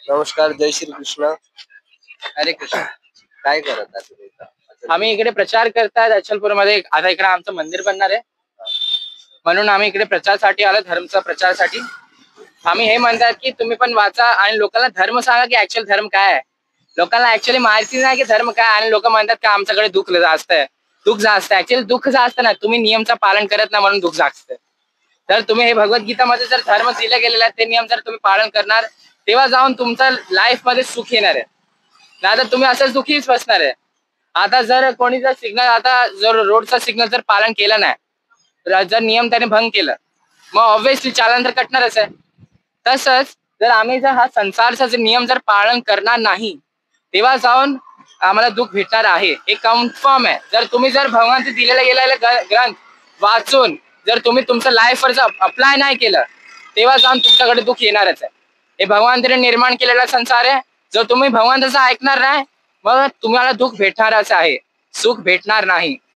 नमस्कार, जय श्री कृष्ण. हरे कृष्ण. काय करत आहात तुम्ही इथं? आम्ही इकडे प्रचार करतायत अचलपूरमध्ये. आता इकडे आमचं मंदिर बनणार आहे, म्हणून आम्ही इकडे प्रचारासाठी आलो, धर्मचा प्रचारासाठी. आम्ही हे म्हणतात की तुम्ही पण वाचा आणि लोकांना धर्म सांगा की ऍक्च्युअल धर्म काय आहे. लोकांना ऍक्च्युअली माहिती नाही की धर्म काय, आणि लोक म्हणतात की आमच्याकडे दुःख जास्त आहे, दुःख जास्त आहे. ऍक्च्युअली दुःख जास्त ना, तुम्ही नियमचं पालन करत नाही म्हणून दुःख जास्त आहे. तर तुम्ही हे भगवद्गीतामध्ये जर धर्म दिले गेलेला आहे, ते नियम जर तुम्ही पालन करणार, तेव्हा जाऊन तुमच्या लाईफ मध्ये सुख येणार आहे. नाही तर तुम्ही असंच दुःखीच बसणार आहे. आता जर कोणी जर सिग्नल, आता जर रोडचा सिग्नल जर पालन केलं नाही, जर नियम त्याने भंग केलं, मग ऑब्व्हियसली चालन तर कटणारच आहे. तसंच जर आम्ही जर हा संसारचा जर नियम जर पालन करणार नाही, तेव्हा जाऊन आम्हाला दुःख भेटणार आहे, हे कन्फर्म आहे. जर तुम्ही जर भगवानचे दिलेले गेलेले ग्रंथ वाचून जर तुम्ही तुमच्या लाईफवर जर अप्लाय नाही केलं, तेव्हा जाऊन तुमच्याकडे दुःख येणारच आहे. हे भगवान त्याने निर्माण केलेला संसार आहे. जर तुम्ही भगवंताचं ऐकणार नाही, मग तुम्हाला दुःख भेटणारच आहे, सुख भेटणार नाही.